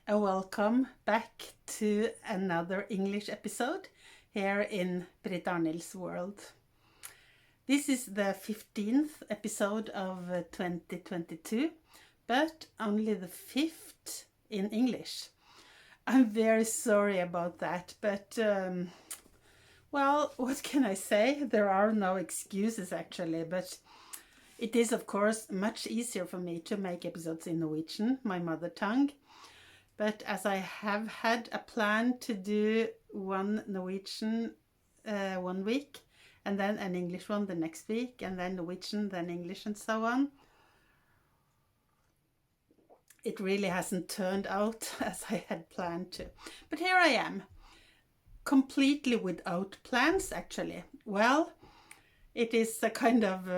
and welcome back to another English episode here in Britt Arnild's world. This is the 15th episode of 2022, but only the 5th in English. I'm very sorry about that, but well, what can I say? There are no excuses actually, but it is of course much easier for me to make episodes in Norwegian, my mother tongue. But as I have had a plan to do one Norwegian 1 week, and then an English one the next week, and then Norwegian, then English, and so on, it really hasn't turned out as I had planned to. But here I am, completely without plans actually. Well, it is a kind of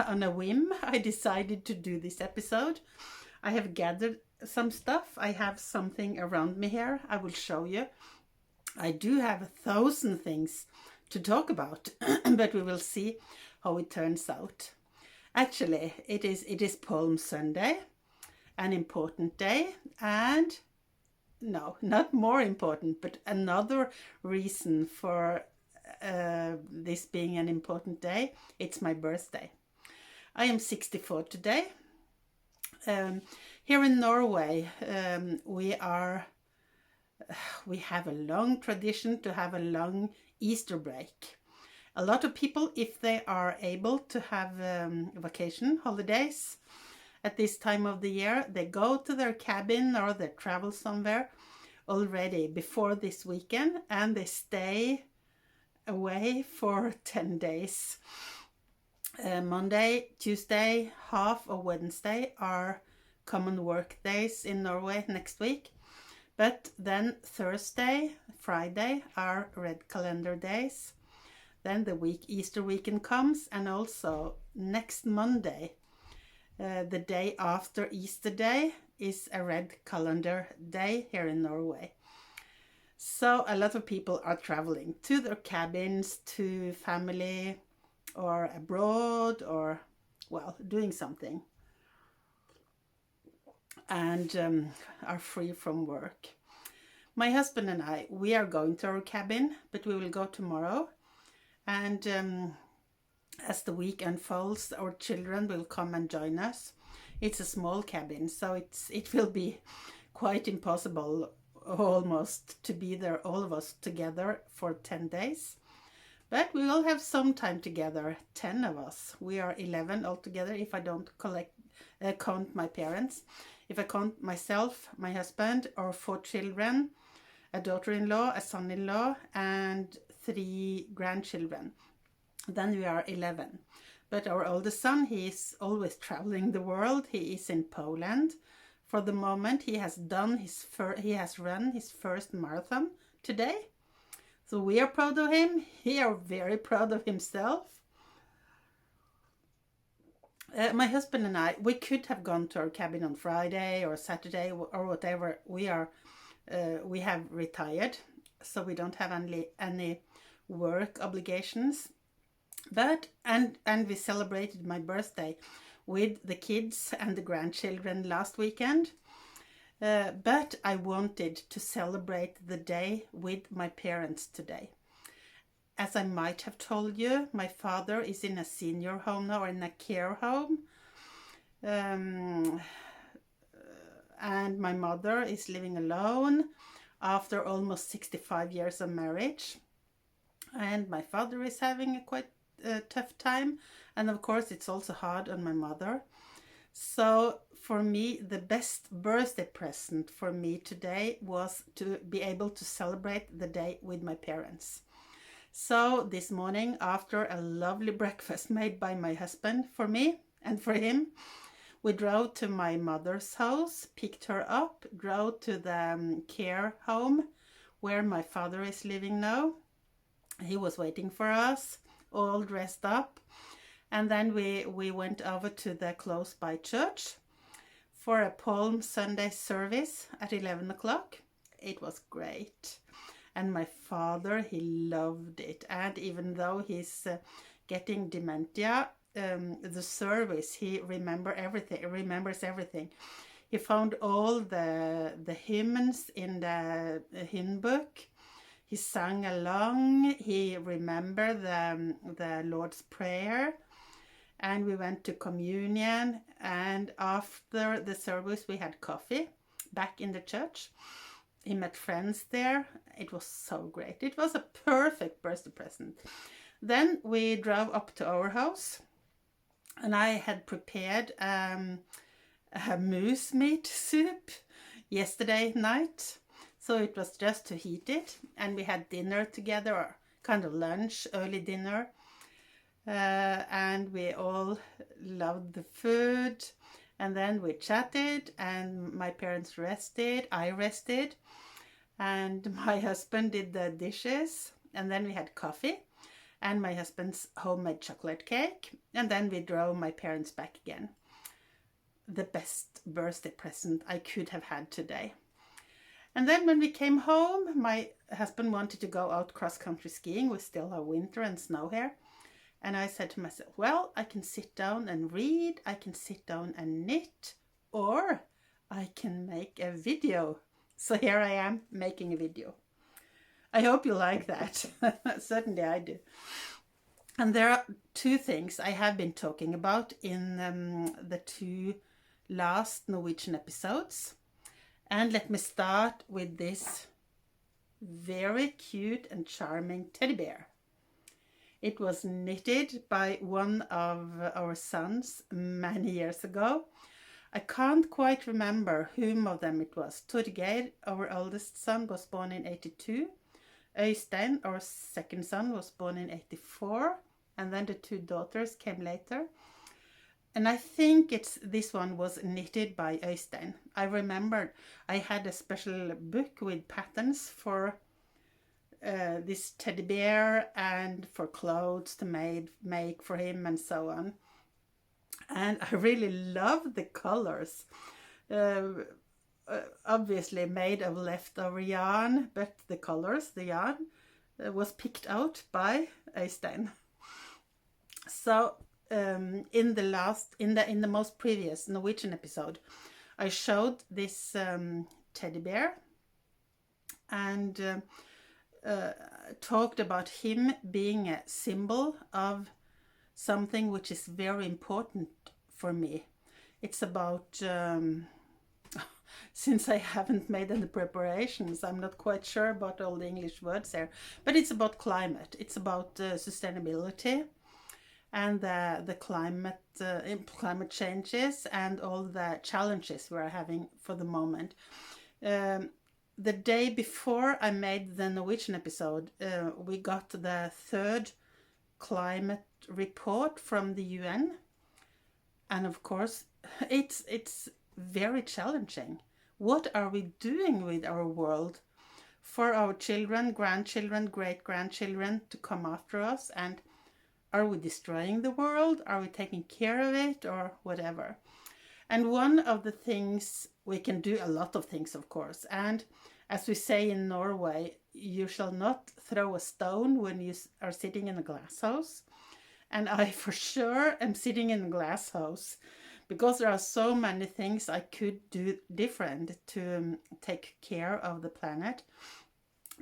on a whim I decided to do this episode. I have gathered some stuff. I have something around me here. I will show you. I do have 1,000 things to talk about, but we will see how it turns out. Actually, it is Palm Sunday, an important day, and no, not more important, but another reason for this being an important day. It's my birthday. I am 64 today. Here in Norway, we have a long tradition to have a long Easter break. A lot of people, if they are able to have vacation holidays at this time of the year, they go to their cabin or they travel somewhere already before this weekend, and they stay away for 10 days. Monday, Tuesday, half of Wednesday are common work days in Norway next week. But then Thursday, Friday are red calendar days. Then the Easter weekend comes, and also next Monday, the day after Easter Day, is a red calendar day here in Norway. So a lot of people are traveling to their cabins, to family, or abroad, or, well, doing something, and are free from work. My husband and I, we are going to our cabin, but we will go tomorrow. And as the week unfolds, our children will come and join us. It's a small cabin, so it will be quite impossible almost to be there, all of us together, for 10 days. But we will have some time together, 10 of us. We are 11 altogether if I don't count my parents. If I count myself, my husband, our 4 children, a daughter-in-law, a son-in-law, and 3 grandchildren, then we are 11. But our oldest son, he is always traveling the world. He is in Poland for the moment. He has run his first marathon today. So we are proud of him. He is very proud of himself. My husband and I, we could have gone to our cabin on Friday or Saturday or whatever. We have retired, so we don't have any work obligations. But and we celebrated my birthday with the kids and the grandchildren last weekend. But I wanted to celebrate the day with my parents today. As I might have told you, my father is in a senior home now, or in a care home. And my mother is living alone after almost 65 years of marriage. And my father is having a quite tough time. And of course, it's also hard on my mother. So for me, the best birthday present for me today was to be able to celebrate the day with my parents. So this morning, after a lovely breakfast made by my husband for me and for him, we drove to my mother's house, picked her up, drove to the care home where my father is living now. He was waiting for us, all dressed up. And then we went over to the close by church for a Palm Sunday service at 11 o'clock. It was great. And my father, he loved it. And even though he's getting dementia, the service, he remembers everything. He found all the hymns in the hymn book. He sang along. He remembered the Lord's Prayer. And we went to communion. And after the service, we had coffee back in the church. He met friends there. It was so great. It was a perfect birthday present. Then we drove up to our house. And I had prepared a moose meat soup yesterday night. So it was just to heat it. And we had dinner together, or kind of lunch, early dinner. And we all loved the food. And then we chatted, and my parents rested. I rested. And my husband did the dishes. And then we had coffee. And my husband's homemade chocolate cake. And then we drove my parents back again. The best birthday present I could have had today. And then when we came home, my husband wanted to go out cross-country skiing. We still have winter and snow here. And I said to myself, well, I can sit down and read, I can sit down and knit, or I can make a video. So here I am making a video. I hope you like that. Certainly I do. And there are two things I have been talking about in the two last Norwegian episodes. And let me start with this very cute and charming teddy bear. It was knitted by one of our sons many years ago. I can't quite remember whom of them it was. Torgeir, our oldest son, was born in 82. Øystein, our second son, was born in 84. And then the two daughters came later. And I think this one was knitted by Øystein. I remembered I had a special book with patterns for this teddy bear and for clothes to make for him and so on. And I really love the colors. Obviously made of leftover yarn, but the colors, the yarn, was picked out by Øystein. So in the most previous Norwegian episode, I showed this teddy bear and talked about him being a symbol of something which is very important for me. It's about, since I haven't made any preparations, I'm not quite sure about all the English words there, but it's about climate. It's about sustainability and the climate changes and all the challenges we're having for the moment. The day before I made the Norwegian episode, we got the third climate report from the UN. And of course, it's very challenging. What are we doing with our world for our children, grandchildren, great-grandchildren to come after us? And are we destroying the world? Are we taking care of it or whatever? And one of the things, we can do a lot of things, of course. And as we say in Norway, you shall not throw a stone when you are sitting in a glass house. And I for sure am sitting in a glass house because there are so many things I could do different to take care of the planet.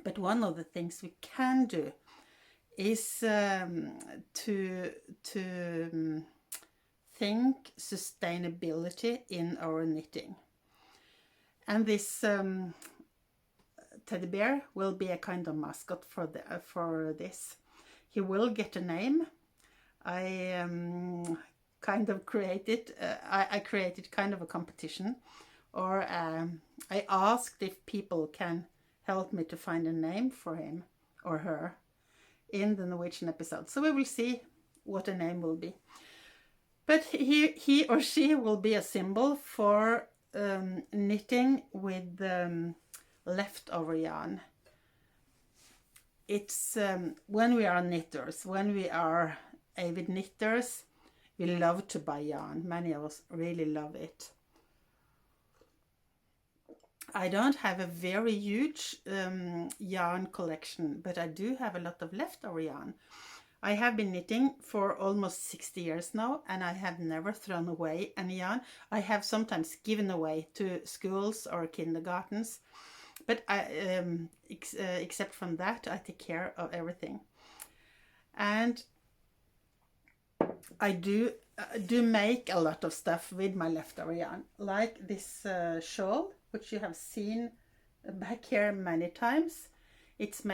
But one of the things we can do is to think sustainability in our knitting. And this teddy bear will be a kind of mascot for this. He will get a name. I kind of created, I created kind of a competition, or I asked if people can help me to find a name for him or her in the Norwegian episode. So we will see what a name will be. But he or she will be a symbol for knitting with leftover yarn. It's when we are knitters, when we are avid knitters, we love to buy yarn. Many of us really love it. I don't have a very huge yarn collection, but I do have a lot of leftover yarn. I have been knitting for almost 60 years now, and I have never thrown away any yarn. I have sometimes given away to schools or kindergartens, but except from that, I take care of everything. And I do make a lot of stuff with my leftover yarn, like this shawl, which you have seen back here many times. It's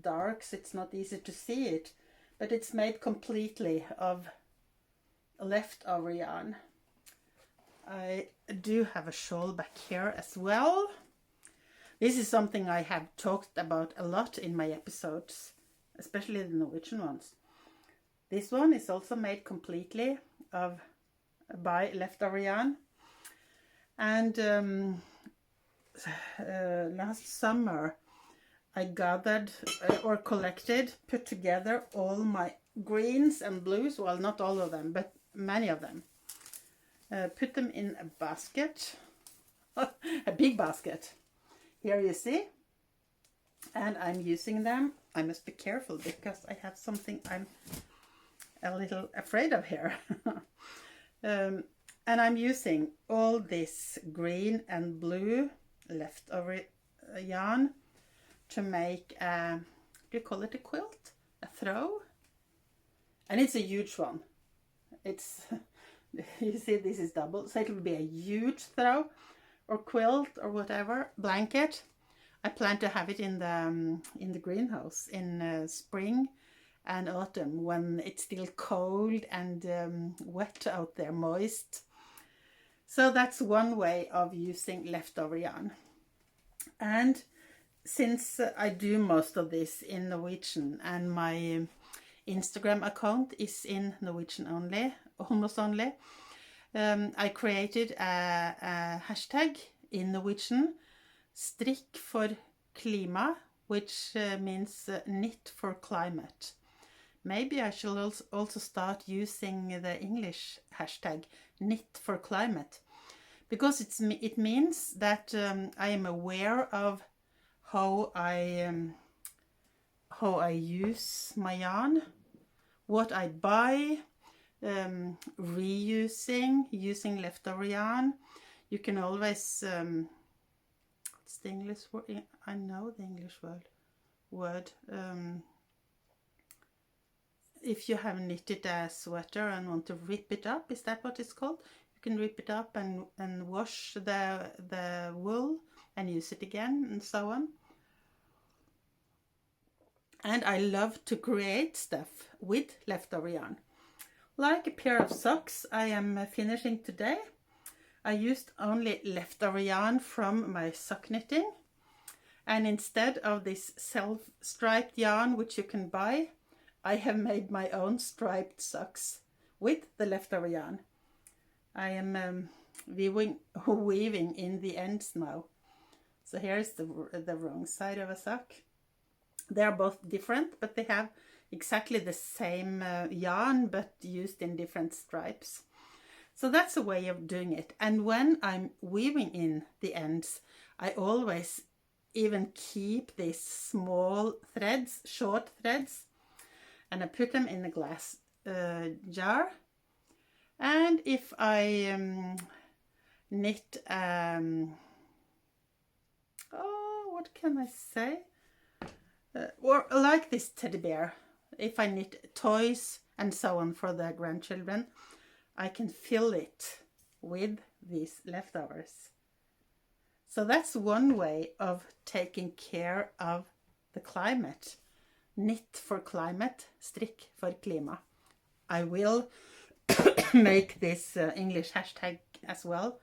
dark, so it's not easy to see it, but it's made completely of leftover yarn. I do have a shawl back here as well. This is something I have talked about a lot in my episodes, especially the Norwegian ones. This one is also made completely by leftover yarn. And last summer I gathered or collected, put together all my greens and blues, well, not all of them, but many of them. Put them in a basket, a big basket. Here you see, and I'm using them. I must be careful because I have something I'm a little afraid of here. And I'm using all this green and blue leftover yarn to make do you call it a quilt? A throw? And it's a huge one. It's you see, this is double, so it will be a huge throw or quilt or whatever, blanket. I plan to have it in the greenhouse in spring and autumn, when it's still cold and wet out there, moist. So that's one way of using leftover yarn. And since I do most of this in Norwegian, and my Instagram account is in Norwegian only, almost only, I created a hashtag in Norwegian, strikk for klima, which means knit for climate. Maybe I shall also start using the English hashtag, knit for climate, because it means that I am aware of how I use my yarn, what I buy, reusing, using leftover yarn. You can always, what's the English word? I know the English word. If you have knitted a sweater and want to rip it up, is that what it's called? You can rip it up and wash the wool and use it again, and so on. And I love to create stuff with leftover yarn. Like a pair of socks I am finishing today. I used only leftover yarn from my sock knitting. And instead of this self-striped yarn, which you can buy, I have made my own striped socks with the leftover yarn. I am weaving in the ends now. So here's the wrong side of a sock. They are both different, but they have exactly the same yarn, but used in different stripes. So that's a way of doing it. And when I'm weaving in the ends, I always even keep these small threads, short threads, and I put them in a glass jar. And if I knit, what can I say? Or like this teddy bear, if I knit toys and so on for the grandchildren, I can fill it with these leftovers. So that's one way of taking care of the climate. Knit for climate, strikk for klima. I will make this English hashtag as well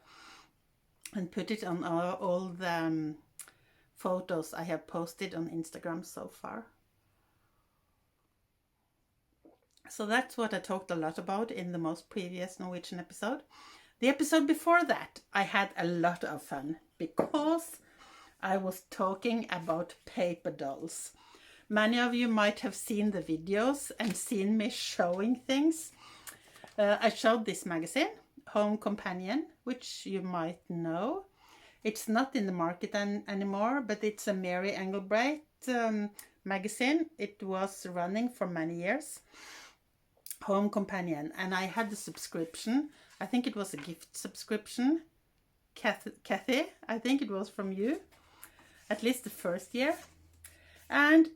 and put it on all the photos I have posted on Instagram so far. So that's what I talked a lot about in the most previous Norwegian episode. The episode before that, I had a lot of fun because I was talking about paper dolls. Many of you might have seen the videos and seen me showing things. I showed this magazine, Home Companion, which you might know. It's not in the market anymore, but it's a Mary Engelbreit magazine. It was running for many years, Home Companion, and I had the subscription. I think it was a gift subscription. Kathy, I think it was from you, at least the first year. And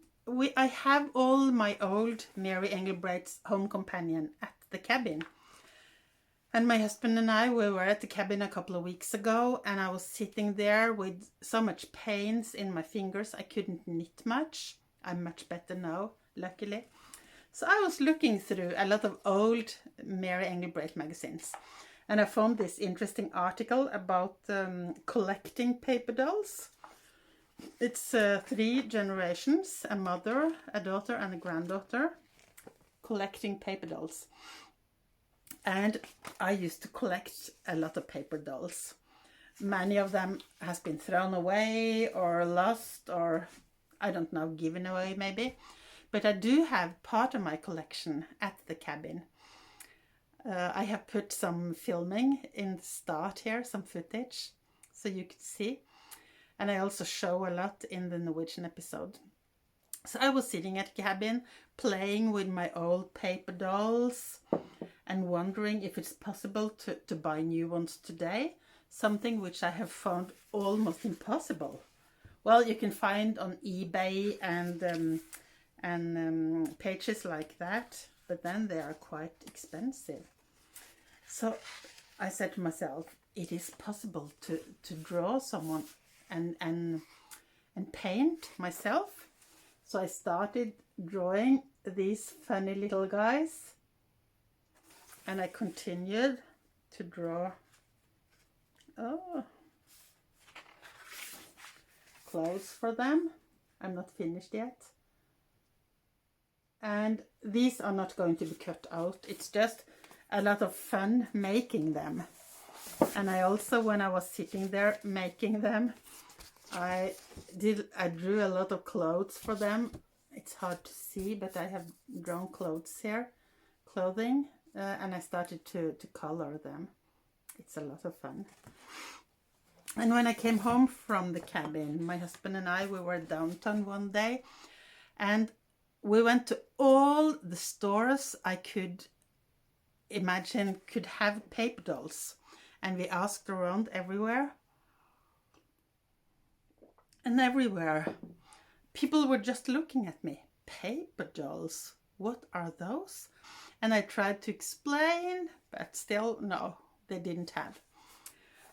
I have all my old Mary Engelbrecht's Home Companion at the cabin. And my husband and I, we were at the cabin a couple of weeks ago, and I was sitting there with so much pains in my fingers I couldn't knit much. I'm much better now, luckily. So I was looking through a lot of old Mary Engelbrecht magazines, and I found this interesting article about collecting paper dolls. It's 3 generations, a mother, a daughter and a granddaughter, collecting paper dolls. And I used to collect a lot of paper dolls. Many of them has been thrown away or lost or, I don't know, given away maybe. But I do have part of my collection at the cabin. I have put some filming in the start here, some footage, so you can see. And I also show a lot in the Norwegian episode. So I was sitting at the cabin, playing with my old paper dolls and wondering if it's possible to buy new ones today. Something which I have found almost impossible. Well, you can find on eBay and pages like that, but then they are quite expensive. So I said to myself, it is possible to draw someone and paint myself. So I started drawing these funny little guys, and I continued to draw clothes for them. I'm not finished yet. And these are not going to be cut out. It's just a lot of fun making them. And I also, when I was sitting there making them, I drew a lot of clothes for them. It's hard to see, but I have drawn clothing, and I started to color them. It's a lot of fun. And when I came home from the cabin, my husband and I, we were downtown one day, and we went to all the stores I could imagine could have paper dolls, and we asked around everywhere. And everywhere, people were just looking at me. Paper dolls, what are those? And I tried to explain, but still, no, they didn't have.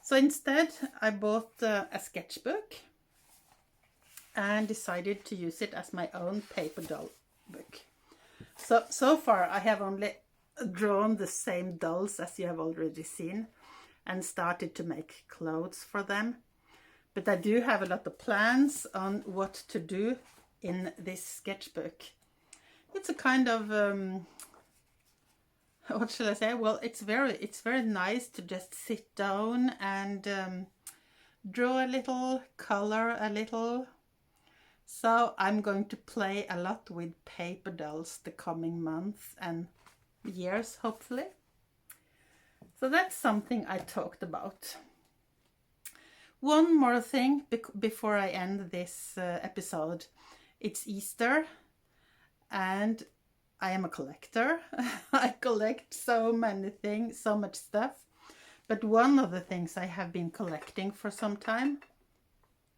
So instead, I bought a sketchbook and decided to use it as my own paper doll book. So far, I have only drawn the same dolls as you have already seen and started to make clothes for them. But I do have a lot of plans on what to do in this sketchbook. It's a kind of, what shall I say? Well, it's very nice to just sit down and draw a little, color a little. So I'm going to play a lot with paper dolls the coming months and years, hopefully. So that's something I talked about. One more thing before I end this episode. It's Easter and I am a collector. I collect so many things, so much stuff. But one of the things I have been collecting for some time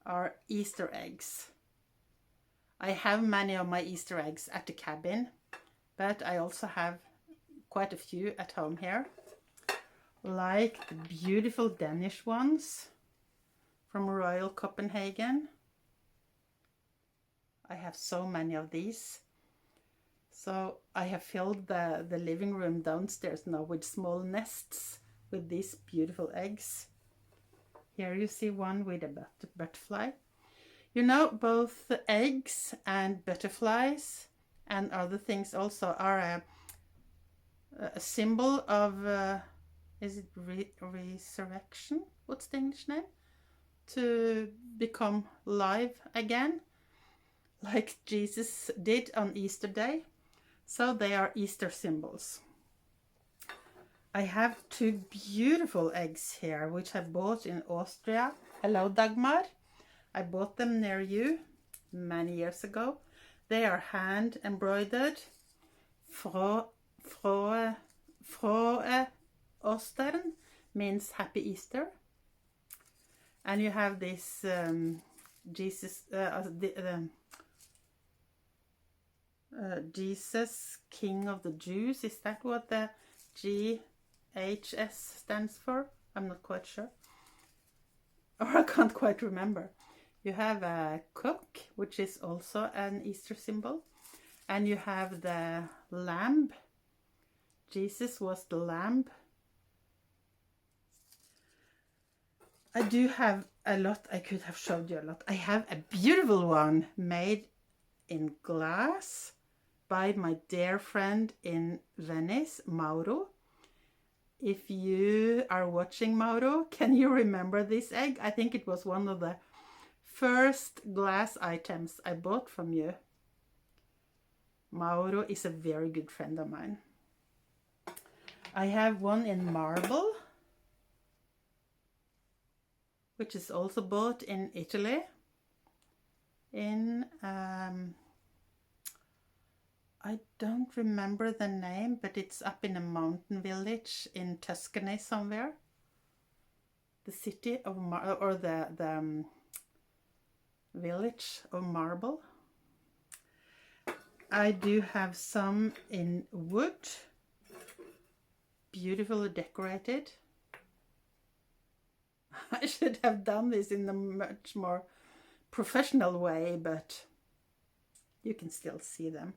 are Easter eggs. I have many of my Easter eggs at the cabin, but I also have quite a few at home here. Like the beautiful Danish ones from Royal Copenhagen. I have so many of these. So I have filled the living room downstairs now with small nests with these beautiful eggs. Here you see one with a butterfly. You know, both the eggs and butterflies and other things also are a symbol of, is it resurrection? What's the English name? To become live again, like Jesus did on Easter Day. So they are Easter symbols. I have 2 beautiful eggs here, which I bought in Austria. Hello, Dagmar. I bought them near you many years ago. They are hand embroidered. Frohe Ostern means happy Easter. And you have this Jesus, Jesus, King of the Jews. Is that what the GHS stands for? I'm not quite sure. Or I can't quite remember. You have a cook, which is also an Easter symbol. And you have the lamb. Jesus was the lamb. I do have a lot. I could have showed you a lot. I have a beautiful one made in glass by my dear friend in Venice, Mauro. If you are watching, Mauro, can you remember this egg? I think it was one of the first glass items I bought from you. Mauro is a very good friend of mine. I have one in marble, which is also bought in Italy, in I don't remember the name, but it's up in a mountain village in Tuscany somewhere. The city of the village of marble. I do have some in wood, beautifully decorated. I should have done this in a much more professional way, but you can still see them.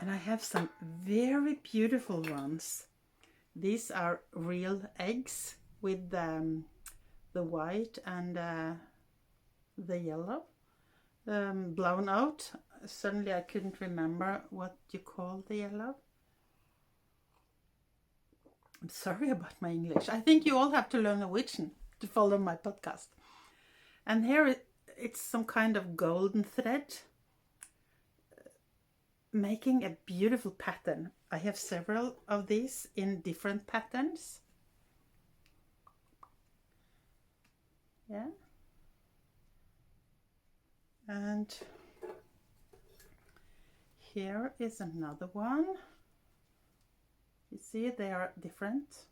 And I have some very beautiful ones. These are real eggs with the white and the yellow blown out. Suddenly I couldn't remember what you call the yellow. I'm sorry about my English. I think you all have to learn Norwegian to follow my podcast. And here it's some kind of golden thread, making a beautiful pattern. I have several of these in different patterns. Yeah. And here is another one. You see, they are different.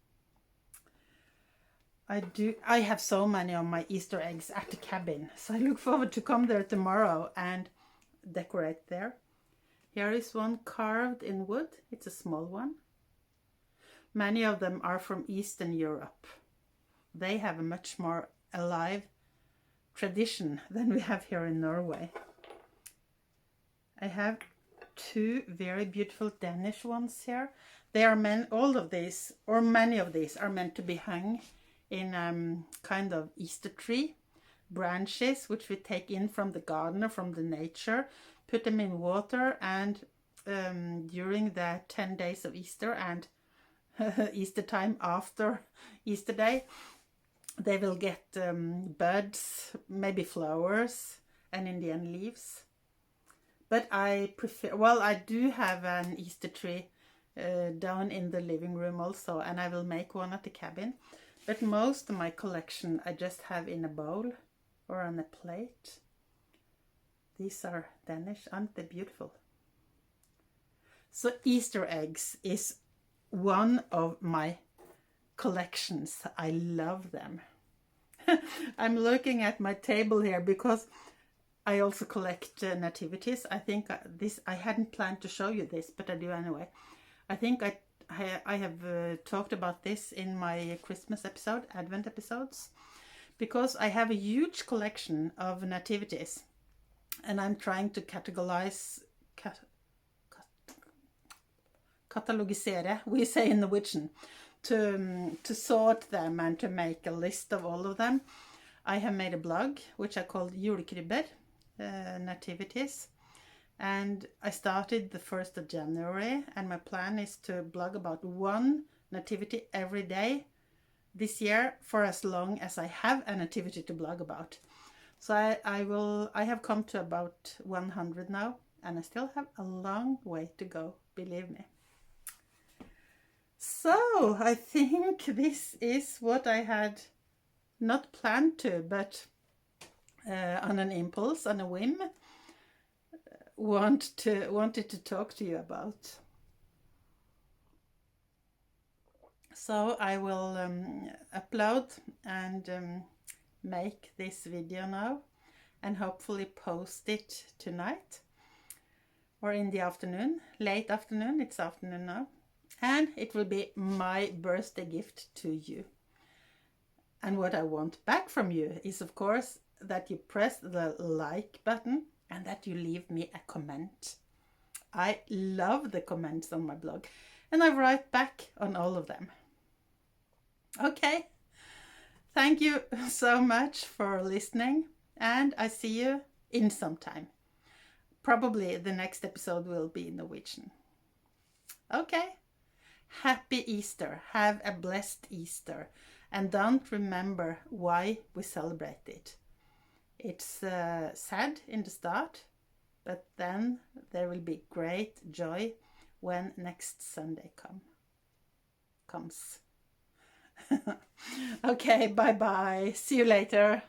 I have so many of my Easter eggs at the cabin, so I look forward to come there tomorrow and decorate there. Here is one carved in wood. It's a small one. Many of them are from Eastern Europe. They have a much more alive tradition than we have here in Norway. I have two very beautiful Danish ones here. They are all of these, or many of these, are meant to be hung in kind of Easter tree branches, which we take in from the garden or from the nature, put them in water, and during the 10 days of Easter and Easter time after Easter day, they will get buds, maybe flowers, and in the end leaves. But I prefer, well, I do have an Easter tree down in the living room also, and I will make one at the cabin. But most of my collection I just have in a bowl or on a plate. These are Danish, aren't they beautiful? So Easter eggs is one of my collections. I love them. I'm looking at my table here because I also collect nativities. I think I hadn't planned to show you this, but I do anyway. I think I have talked about this in my Christmas episode, Advent episodes, because I have a huge collection of nativities, and I'm trying to catalogisere, we say in Norwegian, to sort them and to make a list of all of them. I have made a blog which I called Julekrybber, Nativities, and I started the 1st of January, and my plan is to blog about one nativity every day this year for as long as I have a nativity to blog about. So I have come to about 100 now, and I still have a long way to go, believe me. So I think this is what I had not planned to, but on an impulse, on a whim, wanted to talk to you about. So I will upload and make this video now and hopefully post it tonight or in the afternoon, late afternoon. It's afternoon now, and it will be my birthday gift to you. And what I want back from you is, of course, that you press the like button and that you leave me a comment. I love the comments on my blog and I write back on all of them. Okay, thank you so much for listening, and I see you in some time. Probably the next episode will be in Norwegian. Okay, happy Easter. Have a blessed Easter. And don't remember why we celebrate it. It's sad in the start, but then there will be great joy when next Sunday comes. Okay, bye-bye. See you later.